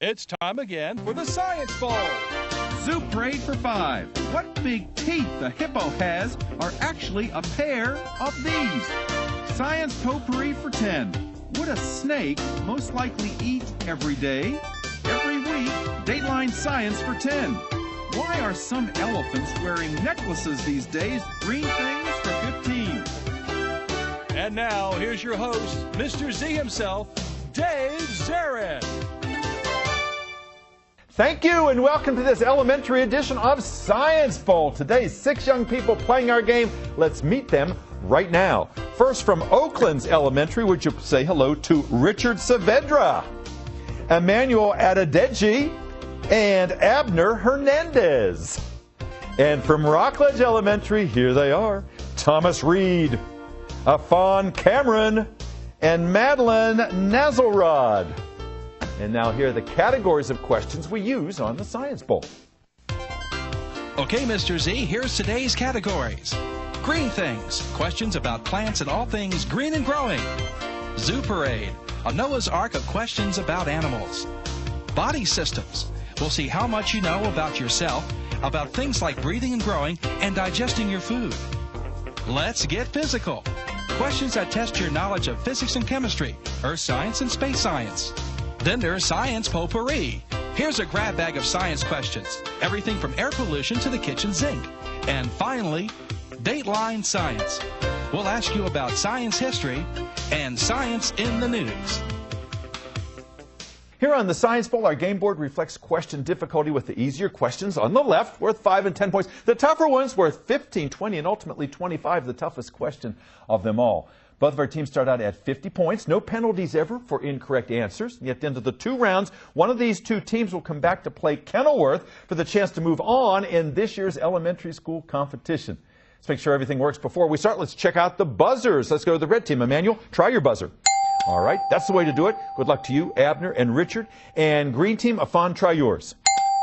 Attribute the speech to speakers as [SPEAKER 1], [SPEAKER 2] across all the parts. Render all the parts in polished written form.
[SPEAKER 1] It's time again for the Science Bowl.
[SPEAKER 2] Zoo Parade for 5. What big teeth the hippo has are actually a pair of these. Science Potpourri for 10. Would a snake most likely eat every day? Every week, Dateline Science for 10. Why are some elephants wearing necklaces these days? Green things for 15.
[SPEAKER 1] And now, here's your host, Mr. Z himself, Dave Zarin.
[SPEAKER 3] Thank you and welcome to this elementary edition of Science Bowl. Today, 6 young people playing our game. Let's meet them right now. First from Oaklands Elementary, would you say hello to Richard Saavedra, Emmanuel Adedeji, and Abner Hernandez. And from Rockledge Elementary, here they are, Thomas Reed, Afan Cameron, and Madeline Nazelrod. And now here are the categories of questions we use on the Science Bowl.
[SPEAKER 4] Okay, Mr. Z, here's today's categories. Green things, questions about plants and all things green and growing. Zoo Parade, a Noah's Ark of questions about animals. Body systems, we'll see how much you know about yourself, about things like breathing and growing, and digesting your food. Let's get physical. Questions that test your knowledge of physics and chemistry, earth science and space science. Then there's Science Potpourri. Here's a grab bag of science questions, everything from air pollution to the kitchen sink. And finally, Dateline Science. We'll ask you about science history and science in the news.
[SPEAKER 3] Here on the Science Bowl, our game board reflects question difficulty with the easier questions on the left worth 5 and 10 points. The tougher ones worth 15, 20, and ultimately 25, the toughest question of them all. Both of our teams start out at 50 points. No penalties ever for incorrect answers. At the end of the 2 rounds, one of these 2 teams will come back to play Kenilworth for the chance to move on in this year's elementary school competition. Let's make sure everything works before we start. Let's check out the buzzers. Let's go to the red team. Emmanuel, try your buzzer. All right, that's the way to do it. Good luck to you, Abner and Richard. And green team, Afan, try yours.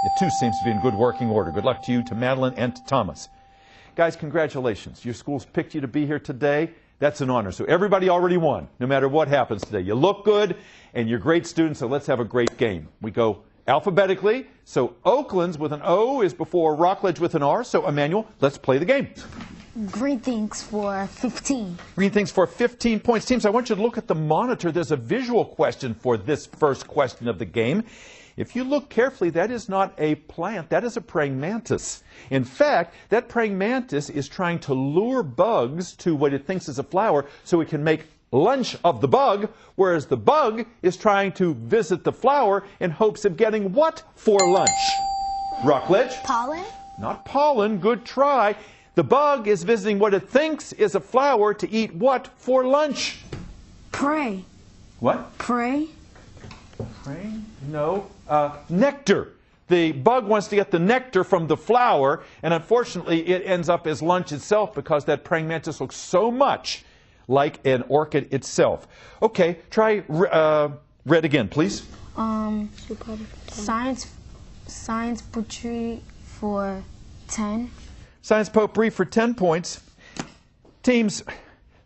[SPEAKER 3] It too seems to be in good working order. Good luck to you, to Madeline, and to Thomas. Guys, congratulations. Your school's picked you to be here today. That's an honor. So everybody already won, no matter what happens today. You look good, and you're great students, so let's have a great game. We go alphabetically. So Oaklands with an O is before Rockledge with an R. So, Emmanuel, let's play the game.
[SPEAKER 5] Green things for 15.
[SPEAKER 3] Green things for 15 points. Teams, I want you to look at the monitor. There's a visual question for this first question of the game. If you look carefully, that is not a plant. That is a praying mantis. In fact, that praying mantis is trying to lure bugs to what it thinks is a flower so it can make lunch of the bug, whereas the bug is trying to visit the flower in hopes of getting what for lunch? Rockledge?
[SPEAKER 5] Pollen?
[SPEAKER 3] Not pollen. Good try. The bug is visiting what it thinks is a flower to eat what for lunch?
[SPEAKER 5] Prey.
[SPEAKER 3] What?
[SPEAKER 5] Prey?
[SPEAKER 3] Prey? No. Nectar. The bug wants to get the nectar from the flower, and unfortunately it ends up as lunch itself because that praying mantis looks so much like an orchid itself. Okay, try red again, please.
[SPEAKER 5] Science Potpourri for 10.
[SPEAKER 3] Science Potpourri for 10 points. Teams,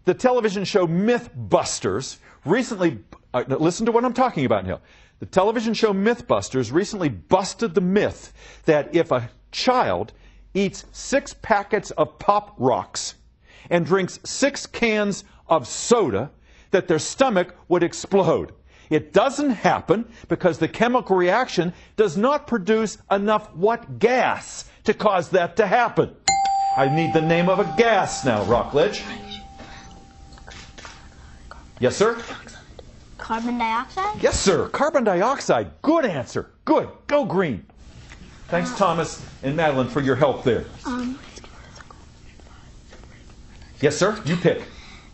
[SPEAKER 3] the television show Mythbusters recently, listen to what I'm talking about now. The television show Mythbusters recently busted the myth that if a child eats 6 packets of Pop Rocks and drinks 6 cans of soda, that their stomach would explode. It doesn't happen because the chemical reaction does not produce enough what gas to cause that to happen? I need the name of a gas now, Rockledge. Yes, sir?
[SPEAKER 5] Carbon dioxide?
[SPEAKER 3] Yes, sir. Carbon dioxide. Good answer. Good. Go green. Thanks, Thomas and Madeline, for your help there. Yes, sir. You pick.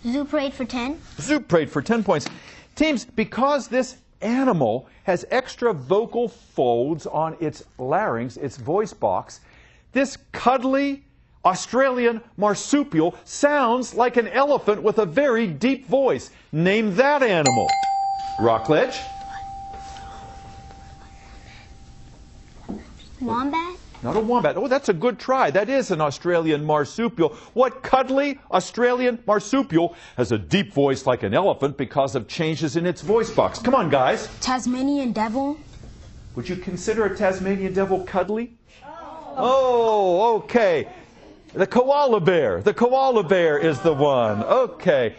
[SPEAKER 5] Zoo Parade for 10.
[SPEAKER 3] Zoo Parade for 10 points. Teams, because this animal has extra vocal folds on its larynx, its voice box, this cuddly Australian marsupial sounds like an elephant with a very deep voice. Name that animal. Rockledge?
[SPEAKER 5] Wombat?
[SPEAKER 3] Not a wombat. Oh, that's a good try. That is an Australian marsupial. What cuddly Australian marsupial has a deep voice like an elephant because of changes in its voice box? Come on, guys.
[SPEAKER 5] Tasmanian devil?
[SPEAKER 3] Would you consider a Tasmanian devil cuddly? Oh, okay. The koala bear. The koala bear is the one. Okay.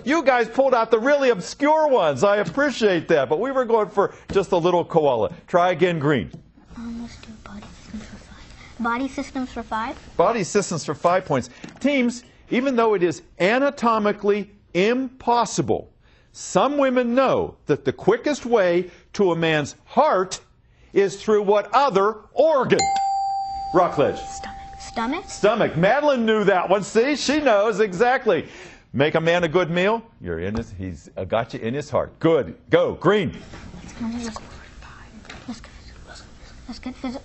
[SPEAKER 3] You guys pulled out the really obscure ones. I appreciate that. But we were going for just a little koala. Try again, green.
[SPEAKER 5] Let's do body systems for 5. Body systems for 5?
[SPEAKER 3] Body systems for 5 points. Teams, even though it is anatomically impossible, some women know that the quickest way to a man's heart is through what other organ? Rockledge.
[SPEAKER 5] Stomach?
[SPEAKER 3] Stomach. Madeline knew that one. See, she knows exactly. Make a man a good meal. You're in his. He's got you in his heart. Good. Go. Green.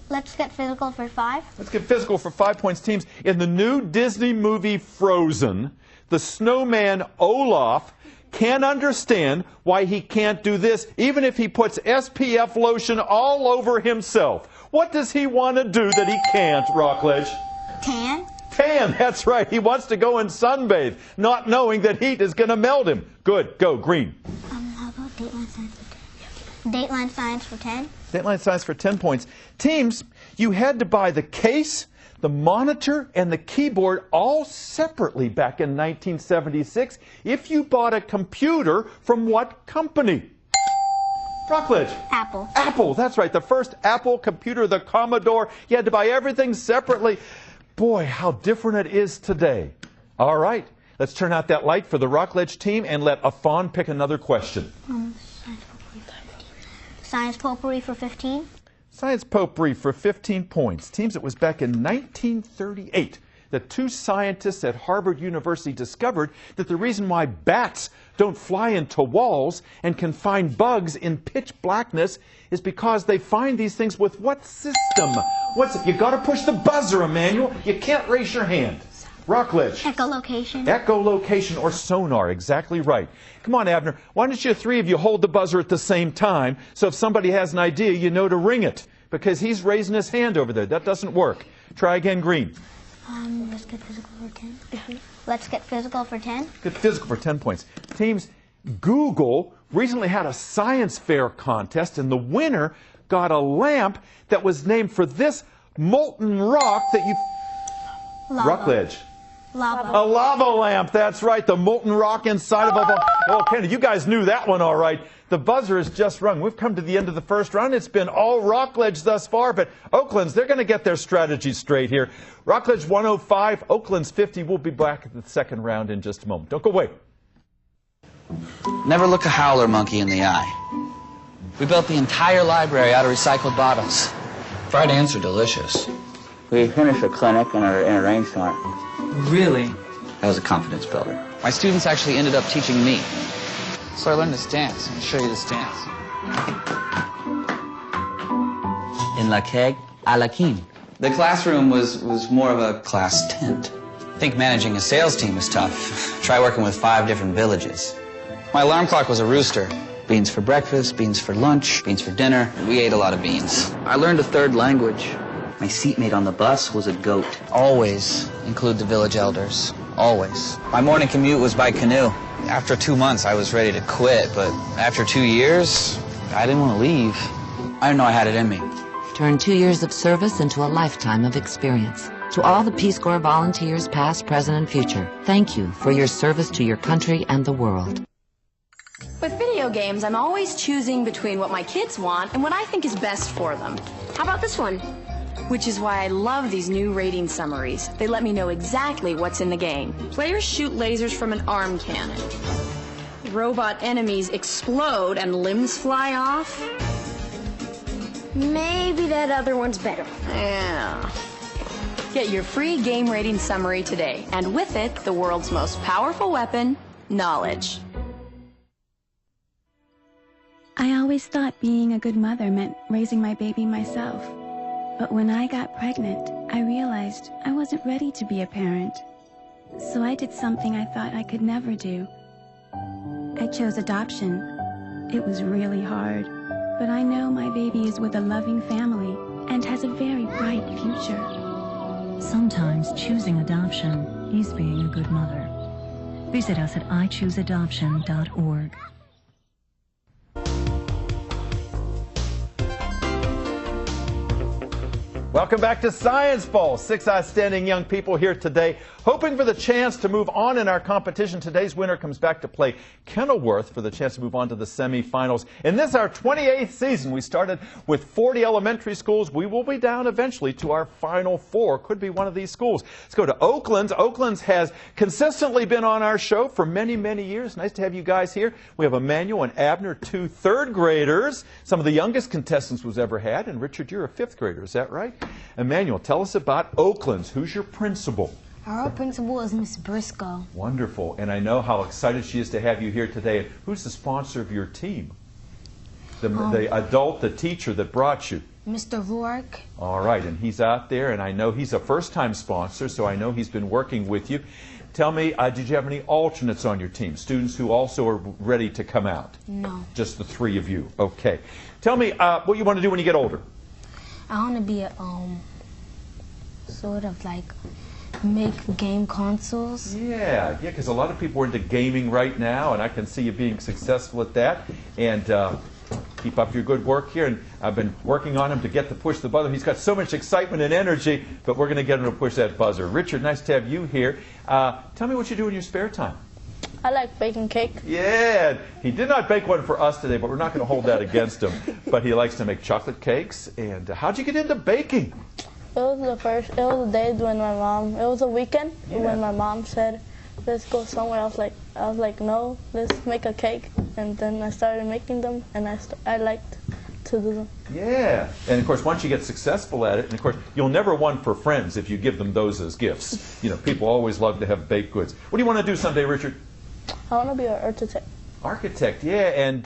[SPEAKER 5] Let's get physical for 5.
[SPEAKER 3] Let's get physical for 5 points, teams. In the new Disney movie Frozen, the snowman Olaf can't understand why he can't do this, even if he puts SPF lotion all over himself. What does he want to do that he can't, Rockledge?
[SPEAKER 5] Tan?
[SPEAKER 3] Tan, that's right. He wants to go and sunbathe, not knowing that heat is going to melt him. Good. Go. Green.
[SPEAKER 5] How about Dateline Science for 10? Dateline Science for 10?
[SPEAKER 3] Dateline Science for 10 points. Teams, you had to buy the case, the monitor, and the keyboard all separately back in 1976 if you bought a computer from what company? Rockledge.
[SPEAKER 5] Apple.
[SPEAKER 3] Apple, that's right. The first Apple computer, the Commodore. You had to buy everything separately. Boy, how different it is today. All right, let's turn out that light for the Rockledge team and let Afon pick another question.
[SPEAKER 5] Science potpourri for 15?
[SPEAKER 3] Science potpourri for 15 points. Teams, it was back in 1938 that 2 scientists at Harvard University discovered that the reason why bats don't fly into walls and can find bugs in pitch blackness is because they find these things with what system? You got to push the buzzer, Emmanuel. You can't raise your hand. Rockledge.
[SPEAKER 5] Echolocation.
[SPEAKER 3] Echolocation or sonar, exactly right. Come on, Abner. Why don't you 3 of you hold the buzzer at the same time so if somebody has an idea, you know to ring it? Because he's raising his hand over there. That doesn't work. Try again, Green.
[SPEAKER 5] Let's get physical for 10. Let's get physical for 10.
[SPEAKER 3] Get physical for 10 points. Teams, Google recently had a science fair contest, and the winner got a lamp that was named for this molten rock that you...
[SPEAKER 5] Lava.
[SPEAKER 3] Rockledge.
[SPEAKER 5] Lava.
[SPEAKER 3] A lava lamp, that's right. The molten rock inside of a... Oh, Kenny, you guys knew that one all right. The buzzer is just rung. We've come to the end of the first round. It's been all Rockledge thus far, but Oaklands, they're going to get their strategy straight here. Rockledge 105, Oaklands 50. We'll be back at the second round in just a moment. Don't go away.
[SPEAKER 6] Never look a howler monkey in the eye. We built the entire library out of recycled bottles. Fried ants are delicious.
[SPEAKER 7] We finished a clinic in a rainstorm.
[SPEAKER 6] Really? That was a confidence builder. My students actually ended up teaching me. So I learned this dance. I'll show you this dance.
[SPEAKER 7] In la keg, a la king.
[SPEAKER 6] The classroom was more of a class tent. I think managing a sales team is tough. Try working with 5 different villages. My alarm clock was a rooster. Beans for breakfast, beans for lunch, beans for dinner. We ate a lot of beans. I learned a 3rd language.
[SPEAKER 7] My seatmate on the bus was a goat.
[SPEAKER 6] Always include the village elders. Always. My morning commute was by canoe. After 2 months, I was ready to quit, but after 2 years, I didn't want to leave. I didn't know I had it in me.
[SPEAKER 8] Turn 2 years of service into a lifetime of experience. To all the Peace Corps volunteers, past, present, and future, thank you for your service to your country and the world.
[SPEAKER 9] With video games, I'm always choosing between what my kids want and what I think is best for them. How about this one? Which is why I love these new rating summaries. They let me know exactly what's in the game. Players shoot lasers from an arm cannon. Robot enemies explode and limbs fly off.
[SPEAKER 5] Maybe that other one's better.
[SPEAKER 9] Yeah. Get your free game rating summary today, and with it, the world's most powerful weapon, knowledge.
[SPEAKER 10] I always thought being a good mother meant raising my baby myself. But when I got pregnant, I realized I wasn't ready to be a parent. So I did something I thought I could never do. I chose adoption. It was really hard, but I know my baby is with a loving family and has a very bright future.
[SPEAKER 11] Sometimes choosing adoption is being a good mother. Visit us at iChooseAdoption.org.
[SPEAKER 3] Welcome back to Science Bowl. 6 outstanding young people here today, hoping for the chance to move on in our competition. Today's winner comes back to play Kenilworth for the chance to move on to the semifinals. In this, our 28th season, we started with 40 elementary schools. We will be down eventually to our final 4. Could be one of these schools. Let's go to Oaklands. Oaklands has consistently been on our show for many, many years. Nice to have you guys here. We have Emmanuel and Abner, 2 third graders, some of the youngest contestants we've ever had. And Richard, you're a 5th grader. Is that right? Emmanuel, tell us about Oaklands. Who's your principal?
[SPEAKER 5] Our principal is Miss Briscoe.
[SPEAKER 3] Wonderful. And I know how excited she is to have you here today. Who's the sponsor of your team? The adult, the teacher that brought you?
[SPEAKER 5] Mr. Rourke.
[SPEAKER 3] All right. And he's out there, and I know he's a first-time sponsor, so I know he's been working with you. Tell me, did you have any alternates on your team? Students who also are ready to come out?
[SPEAKER 5] No.
[SPEAKER 3] Just the 3 of you. Okay. Tell me what you want to do when you get older.
[SPEAKER 5] I want to be a, sort of like make game consoles.
[SPEAKER 3] Yeah, because a lot of people are into gaming right now, and I can see you being successful at that. And keep up your good work here. And I've been working on him to get to push the buzzer. He's got so much excitement and energy, but we're going to get him to push that buzzer. Richard, nice to have you here. Tell me what you do in your spare time.
[SPEAKER 12] I like baking cake.
[SPEAKER 3] Yeah, he did not bake one for us today, but we're not going to hold that against him. But he likes to make chocolate cakes. And how'd you get into baking?
[SPEAKER 12] It was the day when my mom, it was a weekend when my mom said, let's go somewhere. I was like, no, let's make a cake. And then I started making them, and I liked to do them.
[SPEAKER 3] Yeah, and of course, once you get successful at it, and of course, you'll never want for friends if you give them those as gifts. You know, people always love to have baked goods. What do you want to do someday, Richard?
[SPEAKER 12] I want to be an architect.
[SPEAKER 3] Architect, yeah. And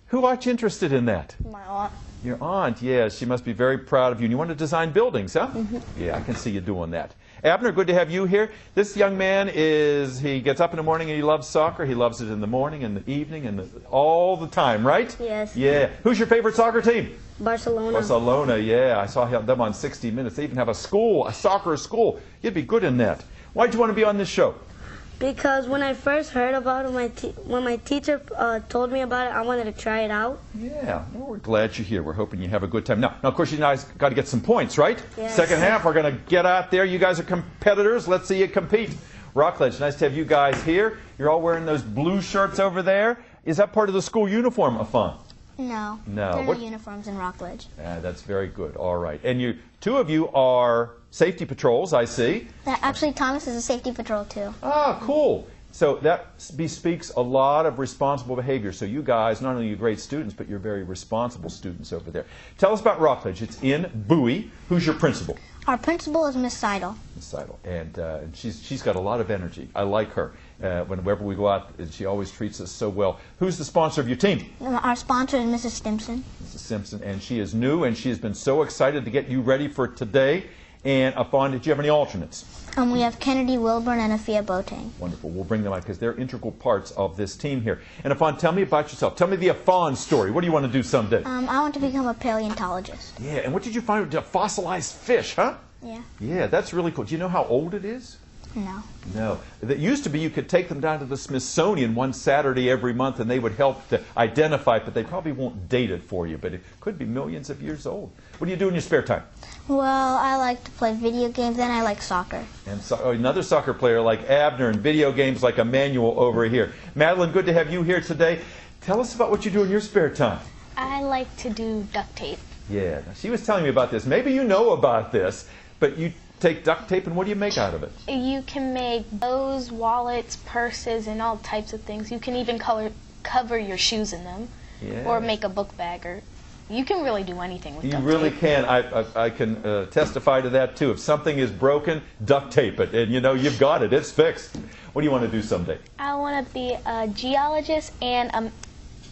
[SPEAKER 3] who got you interested in that?
[SPEAKER 12] My aunt.
[SPEAKER 3] Your aunt, yeah. She must be very proud of you. And you want to design buildings, huh?
[SPEAKER 12] Mm-hmm.
[SPEAKER 3] Yeah, I can see you doing that. Abner, good to have you here. This young man he gets up in the morning and he loves soccer. He loves it in the morning and the evening and all the time, right?
[SPEAKER 5] Yes.
[SPEAKER 3] Yeah. Who's your favorite soccer team?
[SPEAKER 5] Barcelona.
[SPEAKER 3] Barcelona, yeah. I saw them on 60 Minutes. They even have a soccer school. You'd be good in that. Why'd you want to be on this show?
[SPEAKER 5] Because when I first heard about it, when my teacher told me about it, I wanted to try it out.
[SPEAKER 3] Yeah, well, we're glad you're here. We're hoping you have a good time. Now of course, you guys got to get some points, right?
[SPEAKER 5] Yes.
[SPEAKER 3] Second half, we're going to get out there. You guys are competitors. Let's see you compete. Rockledge, nice to have you guys here. You're all wearing those blue shirts over there. Is that part of the school uniform, Afan?
[SPEAKER 5] No.
[SPEAKER 3] No.
[SPEAKER 5] There are no uniforms in Rockledge.
[SPEAKER 3] That's very good. All right. And two of you are safety patrols, I see.
[SPEAKER 5] Actually, Thomas is a safety patrol, too.
[SPEAKER 3] Ah, cool. So that bespeaks a lot of responsible behavior. So you guys, not only are you great students, but you're very responsible students over there. Tell us about Rockledge. It's in Bowie. Who's your principal?
[SPEAKER 5] Our principal is Miss Seidel.
[SPEAKER 3] Miss Seidel. And she's got a lot of energy. I like her. Whenever we go out, she always treats us so well. Who's the sponsor of your team?
[SPEAKER 5] Our sponsor is Mrs. Stimson.
[SPEAKER 3] Mrs. Simpson. And she is new, and she has been so excited to get you ready for today. And Afan, did you have any alternates?
[SPEAKER 5] We have Kennedy Wilburn and Afia Boateng.
[SPEAKER 3] Wonderful. We'll bring them out because they're integral parts of this team here. And Afan, tell me about yourself. Tell me the Afan story. What do you want to do someday?
[SPEAKER 5] I want to become a paleontologist.
[SPEAKER 3] Yeah, and what did you find with a fossilized fish, huh?
[SPEAKER 5] Yeah.
[SPEAKER 3] Yeah, that's really cool. Do you know how old it is?
[SPEAKER 5] No.
[SPEAKER 3] No. It used to be you could take them down to the Smithsonian one Saturday every month and they would help to identify it, but they probably won't date it for you. But it could be millions of years old. What do you do in your spare time?
[SPEAKER 5] Well, I like to play video games and I like soccer.
[SPEAKER 3] And another soccer player like Abner and video games like Emmanuel over here. Madeline, good to have you here today. Tell us about what you do in your spare time.
[SPEAKER 13] I like to do duct tape.
[SPEAKER 3] Yeah, she was telling me about this. Maybe you know about this, but you take duct tape and what do you make out of it?
[SPEAKER 13] You can make bows, wallets, purses, and all types of things. You can even cover your shoes in them, or make a book bag, or you can really do anything with duct tape. You really can.
[SPEAKER 3] I can testify to that too. If something is broken, duct tape it, and you know you've got it. It's fixed. What do you want to do someday?
[SPEAKER 13] I want to be a geologist and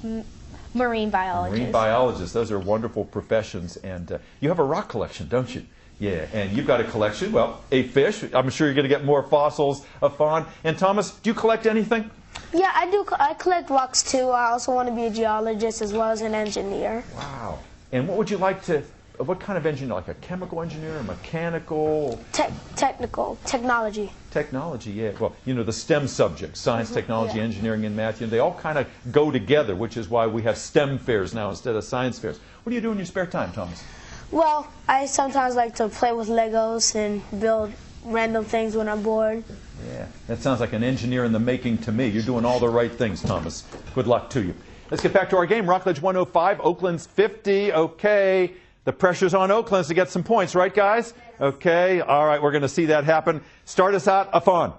[SPEAKER 13] a marine biologist.
[SPEAKER 3] Marine biologist. Those are wonderful professions, and you have a rock collection, don't you? Yeah, and you've got a collection, well, a fish. I'm sure you're going to get more fossils, Afan. And Thomas, do you collect anything?
[SPEAKER 14] Yeah, I do. I collect rocks too. I also want to be a geologist as well as an engineer.
[SPEAKER 3] Wow. And what would you like to, what kind of engineer, like a chemical engineer, a mechanical?
[SPEAKER 14] Technology.
[SPEAKER 3] Technology, yeah. Well, you know, the STEM subjects, science, technology, engineering, and math, you know, they all kind of go together, which is why we have STEM fairs now instead of science fairs. What do you do in your spare time, Thomas?
[SPEAKER 14] Well, I sometimes like to play with Legos and build random things when I'm bored.
[SPEAKER 3] Yeah, that sounds like an engineer in the making to me. You're doing all the right things, Thomas. Good luck to you. Let's get back to our game. Rockledge 105, Oakland's 50. Okay, the pressure's on Oakland's to get some points, right, guys? Okay, all right, we're going to see that happen. Start us out, Afan.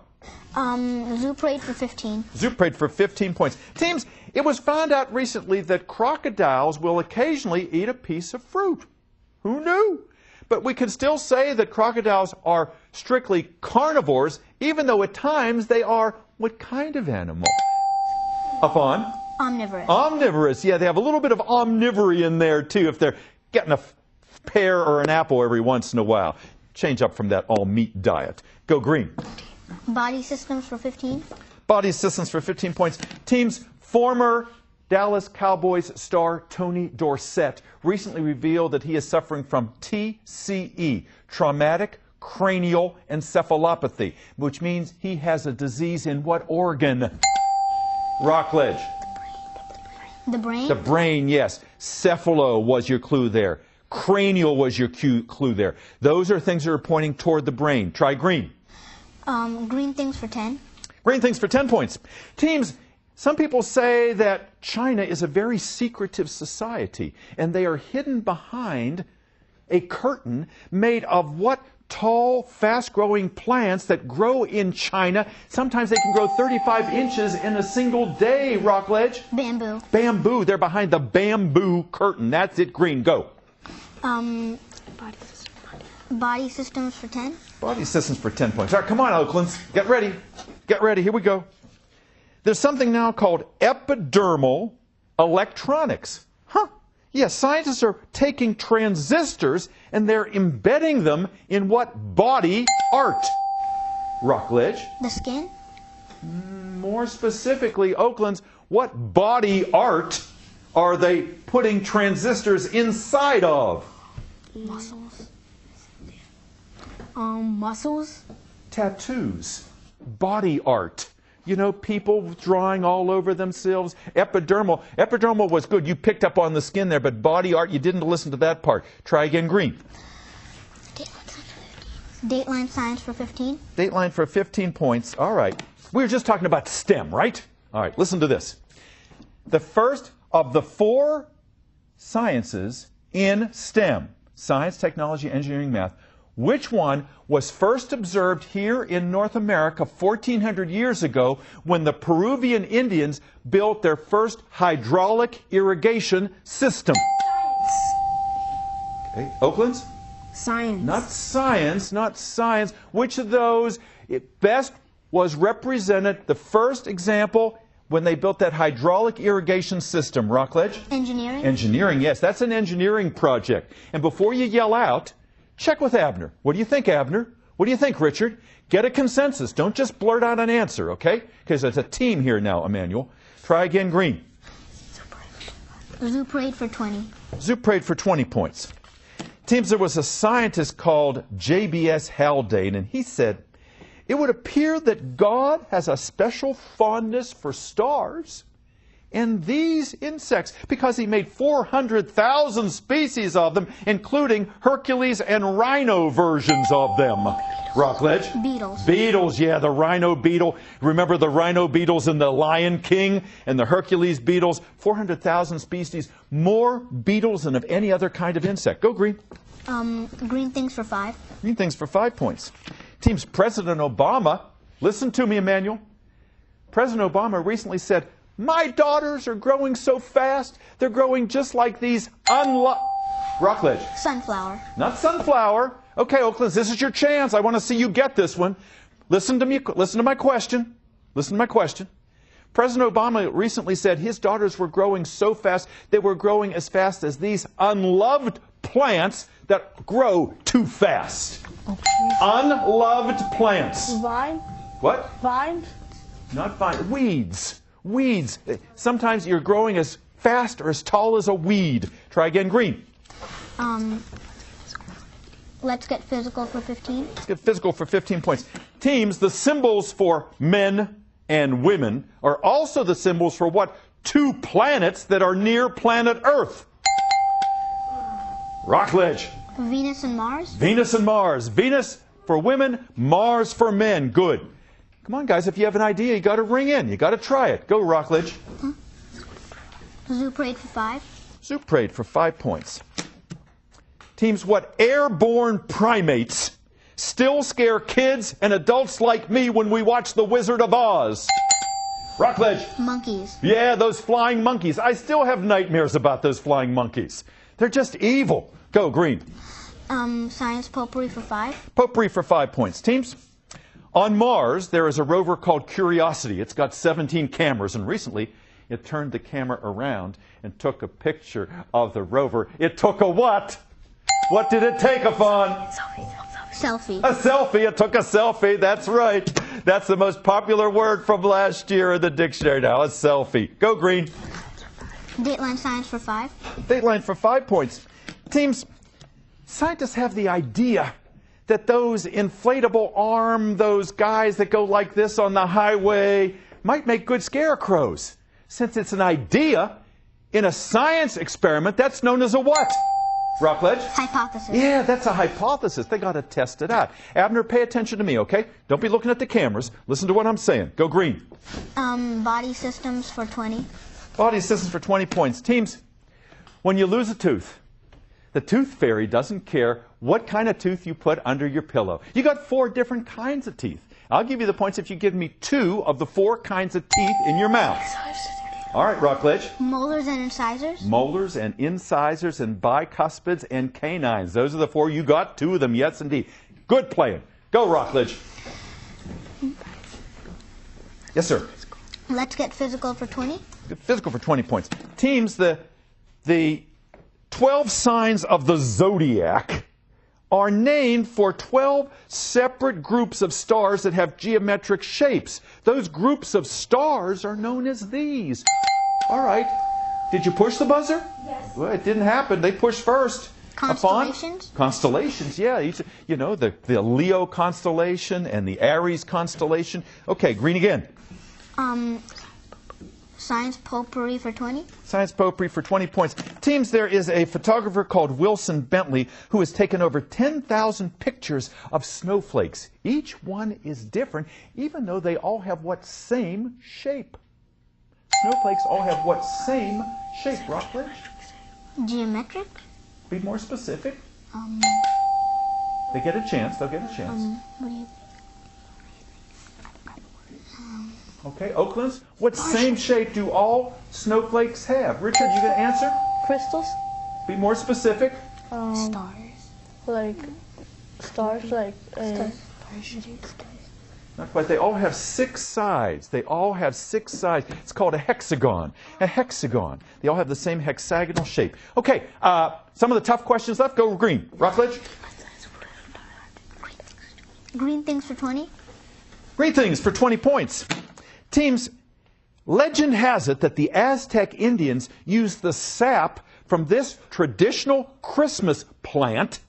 [SPEAKER 5] Zoo Parade for 15.
[SPEAKER 3] Zoo Parade for 15 points. Teams, it was found out recently that crocodiles will occasionally eat a piece of fruit. Who knew? But we can still say that crocodiles are strictly carnivores, even though at times they are what kind of animal? Afan?
[SPEAKER 5] Omnivorous.
[SPEAKER 3] Omnivorous. Yeah, they have a little bit of omnivory in there, too, if they're getting a pear or an apple every once in a while. Change up from that all-meat diet. Go green.
[SPEAKER 5] Body systems for 15.
[SPEAKER 3] Body systems for 15 points. Teams, former Dallas Cowboys star Tony Dorsett recently revealed that he is suffering from TCE, traumatic cranial encephalopathy, which means he has a disease in what organ? Rockledge.
[SPEAKER 5] The brain?
[SPEAKER 3] The brain, yes. Cephalo was your clue there. Cranial was your clue there. Those are things that are pointing toward the brain. Try green.
[SPEAKER 5] Green things for 10.
[SPEAKER 3] Green things for 10 points. Teams, some people say that China is a very secretive society, and they are hidden behind a curtain made of what tall, fast-growing plants that grow in China. Sometimes they can grow 35 inches in a single day, Rockledge.
[SPEAKER 5] Bamboo.
[SPEAKER 3] Bamboo. They're behind the bamboo curtain. That's it. Green. Go.
[SPEAKER 5] Body systems for 10.
[SPEAKER 3] Body systems for 10 points. All right, come on, Oaklands. Get ready. Get ready. Here we go. There's something now called epidermal electronics. Huh. Yes, scientists are taking transistors and they're embedding them in what body art? Rockledge.
[SPEAKER 5] The skin?
[SPEAKER 3] More specifically, Oaklands, what body art are they putting transistors inside of?
[SPEAKER 5] Muscles. Muscles?
[SPEAKER 3] Tattoos. Body art. You know, people drawing all over themselves. Epidermal. Epidermal was good. You picked up on the skin there, but body art, you didn't listen to that part. Try again, green.
[SPEAKER 5] Dateline science for 15.
[SPEAKER 3] Dateline for 15 points. All right. We were just talking about STEM, right? All right, listen to this. The first of the 4 sciences in STEM, science, technology, engineering, math, which one was first observed here in North America 1,400 years ago when the Peruvian Indians built their first hydraulic irrigation system? Okay, Oaklands?
[SPEAKER 14] Science.
[SPEAKER 3] Not science, not science. Which of those best was represented, the first example, when they built that hydraulic irrigation system? Rockledge?
[SPEAKER 5] Engineering?
[SPEAKER 3] Engineering, yes. That's an engineering project. And before you yell out, check with Abner. What do you think, Abner? What do you think, Richard? Get a consensus. Don't just blurt out an answer, okay? Because it's a team here now, Emmanuel. Try again, green.
[SPEAKER 5] Zoo Parade for 20.
[SPEAKER 3] Zoo Parade for 20 points. Teams, there was a scientist called J.B.S. Haldane, and he said, it would appear that God has a special fondness for stars and these insects because he made 400,000 species of them, including Hercules and rhino versions of them. Rockledge?
[SPEAKER 5] Beetles.
[SPEAKER 3] Beetles, yeah, the rhino beetle. Remember the rhino beetles in The Lion King and the Hercules beetles? 400,000 species, more beetles than of any other kind of insect. Go green.
[SPEAKER 5] Green things for 5.
[SPEAKER 3] Green things for 5 points. Teams, President Obama, listen to me, Emmanuel. President Obama recently said, my daughters are growing so fast, they're growing just like these Rockledge.
[SPEAKER 5] Sunflower.
[SPEAKER 3] Not sunflower. Okay, Oaklands, this is your chance. I want to see you get this one. Listen to me. Listen to my question. Listen to my question. President Obama recently said his daughters were growing so fast, they were growing as fast as these unloved plants that grow too fast.
[SPEAKER 5] Okay.
[SPEAKER 3] Unloved plants.
[SPEAKER 14] Vine?
[SPEAKER 3] What?
[SPEAKER 14] Vine?
[SPEAKER 3] Not vine. Weeds. Weeds. Sometimes you're growing as fast or as tall as a weed. Try again, green.
[SPEAKER 5] Let's get physical for 15.
[SPEAKER 3] Let's get physical for 15 points. Teams, the symbols for men and women are also the symbols for what? 2 planets that are near planet Earth. Rockledge.
[SPEAKER 5] Venus and Mars.
[SPEAKER 3] Venus and Mars. Venus for women, Mars for men. Good. Come on, guys. If you have an idea, you got to ring in. You got to try it. Go, Rockledge.
[SPEAKER 5] Zoo Parade for 5.
[SPEAKER 3] Zoo Parade for 5 points. Teams, what airborne primates still scare kids and adults like me when we watch The Wizard of Oz? Rockledge.
[SPEAKER 5] Monkeys.
[SPEAKER 3] Yeah, those flying monkeys. I still have nightmares about those flying monkeys. They're just evil. Go, Green.
[SPEAKER 5] Science Potpourri for 5.
[SPEAKER 3] Potpourri for 5 points. Teams, on Mars, there is a rover called Curiosity. It's got 17 cameras, and recently it turned the camera around and took a picture of the rover. It took a what? What did it take, Afon?
[SPEAKER 5] Selfie.
[SPEAKER 3] A selfie. It took a selfie. That's right. That's the most popular word from last year in the dictionary now, a selfie. Go, Green.
[SPEAKER 5] Dateline Science for 5.
[SPEAKER 3] Dateline for 5 points. Teams, scientists have the idea that those inflatable those guys that go like this on the highway might make good scarecrows. Since it's an idea, in a science experiment, that's known as a what? Rockledge?
[SPEAKER 5] Hypothesis.
[SPEAKER 3] Yeah, that's a hypothesis. They got to test it out. Abner, pay attention to me, okay? Don't be looking at the cameras. Listen to what I'm saying. Go, Green.
[SPEAKER 5] Body Systems for 20.
[SPEAKER 3] Body Systems for 20 points. Teams, when you lose a tooth, the tooth fairy doesn't care what kind of tooth you put under your pillow. You got 4 different kinds of teeth. I'll give you the points if you give me 2 of the 4 kinds of teeth in your mouth. All right, Rockledge.
[SPEAKER 5] Molars and incisors.
[SPEAKER 3] Molars and incisors and bicuspids and canines. Those are the 4. You got 2 of them, yes indeed. Good playing. Go, Rockledge. Yes, sir.
[SPEAKER 5] Let's Get Physical for 20.
[SPEAKER 3] Physical for 20 points. Teams, the 12 signs of the zodiac are named for 12 separate groups of stars that have geometric shapes. Those groups of stars are known as these. All right. Did you push the buzzer?
[SPEAKER 5] Yes.
[SPEAKER 3] Well, it didn't happen. They pushed first.
[SPEAKER 5] Constellations?
[SPEAKER 3] Constellations, yeah. You know, the Leo constellation and the Aries constellation. Okay, Green again.
[SPEAKER 5] Science Potpourri for 20.
[SPEAKER 3] Science Potpourri for 20 points. Teams, there is a photographer called Wilson Bentley who has taken over 10,000 pictures of snowflakes. Each one is different, even though they all have what same shape? Snowflakes all have what same shape, Rockledge?
[SPEAKER 5] Geometric?
[SPEAKER 3] Be more specific. They get a chance. They'll get a chance.
[SPEAKER 5] What do you think?
[SPEAKER 3] Okay, Oaklands, what same shape do all snowflakes have? Richard, you going to answer?
[SPEAKER 12] Crystals.
[SPEAKER 3] Be more specific.
[SPEAKER 5] Stars.
[SPEAKER 12] Like stars, like
[SPEAKER 3] Not quite. They all have 6 sides. They all have 6 sides. It's called a hexagon. A hexagon. They all have the same hexagonal shape. Okay, some of the tough questions left. Go, Green. Rockledge?
[SPEAKER 5] Green Things for 20.
[SPEAKER 3] Green Things for 20 points. Teams, legend has it that the Aztec Indians used the sap from this traditional Christmas plant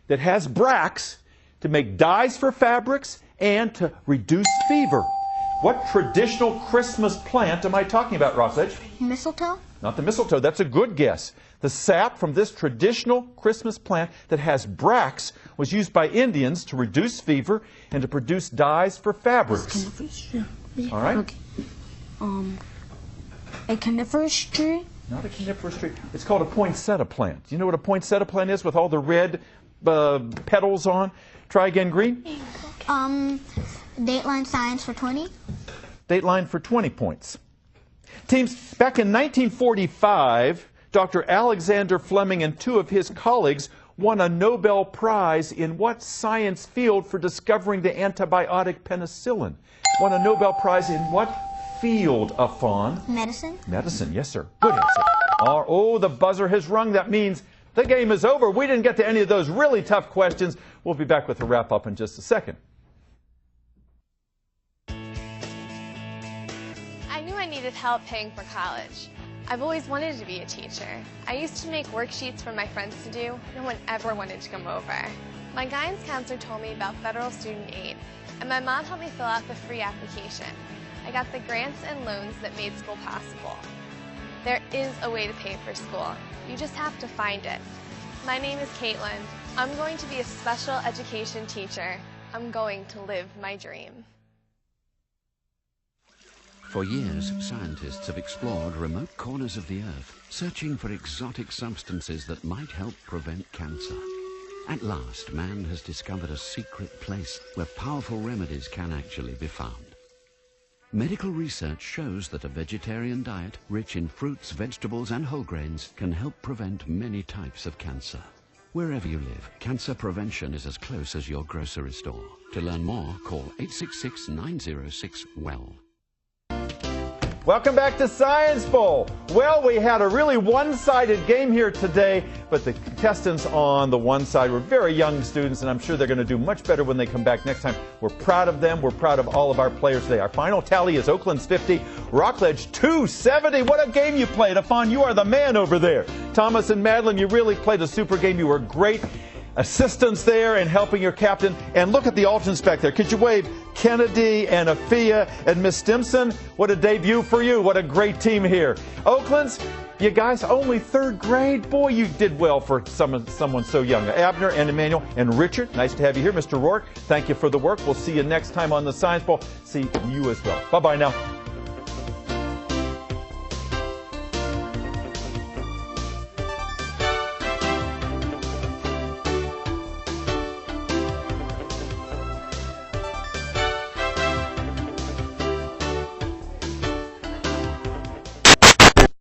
[SPEAKER 3] that has bracts to make dyes for fabrics and to reduce fever. What traditional Christmas plant am I talking about, Rockledge?
[SPEAKER 5] Mistletoe?
[SPEAKER 3] Not the mistletoe. That's a good guess. The sap from this traditional Christmas plant that has bracts was used by Indians to reduce fever and to produce dyes for fabrics. All right.
[SPEAKER 5] Okay. A coniferous tree?
[SPEAKER 3] Not a coniferous tree. It's called a poinsettia plant. Do you know what a poinsettia plant is with all the red petals on? Try again, Green.
[SPEAKER 5] Dateline Science for 20.
[SPEAKER 3] Dateline for 20 points. Teams, back in 1945, Dr. Alexander Fleming and 2 of his colleagues won a Nobel Prize in what science field for discovering the antibiotic penicillin? Won a Nobel Prize in what field, Afon?
[SPEAKER 5] Medicine.
[SPEAKER 3] Medicine, yes, sir. Good answer. Oh, the buzzer has rung. That means the game is over. We didn't get to any of those really tough questions. We'll be back with a wrap-up in just a second.
[SPEAKER 15] I knew I needed help paying for college. I've always wanted to be a teacher. I used to make worksheets for my friends to do. No one ever wanted to come over. My guidance counselor told me about federal student aid, and my mom helped me fill out the free application. I got the grants and loans that made school possible. There is a way to pay for school. You just have to find it. My name is Caitlin. I'm going to be a special education teacher. I'm going to live my dream.
[SPEAKER 16] For years, scientists have explored remote corners of the Earth, searching for exotic substances that might help prevent cancer. At last, man has discovered a secret place where powerful remedies can actually be found. Medical research shows that a vegetarian diet rich in fruits, vegetables and whole grains can help prevent many types of cancer. Wherever you live, cancer prevention is as close as your grocery store. To learn more, call 866-906-WELL.
[SPEAKER 3] Welcome back to Science Bowl. Well, we had a really one-sided game here today, but the contestants on the one side were very young students, and I'm sure they're going to do much better when they come back next time. We're proud of them. We're proud of all of our players today. Our final tally is Oaklands 50, Rockledge 270. What a game you played. Afan, you are the man over there. Thomas and Madeline, you really played a super game. You were great assistance there and helping your captain. And look at the alternates back there. Could you wave Kennedy and Afia and Miss Stimson? What a debut for you. What a great team here. Oaklands, you guys only third grade. Boy, you did well for someone so young. Abner and Emmanuel and Richard, nice to have you here. Mr. Rourke, thank you for the work. We'll see you next time on the Science Bowl. See you as well. Bye-bye now.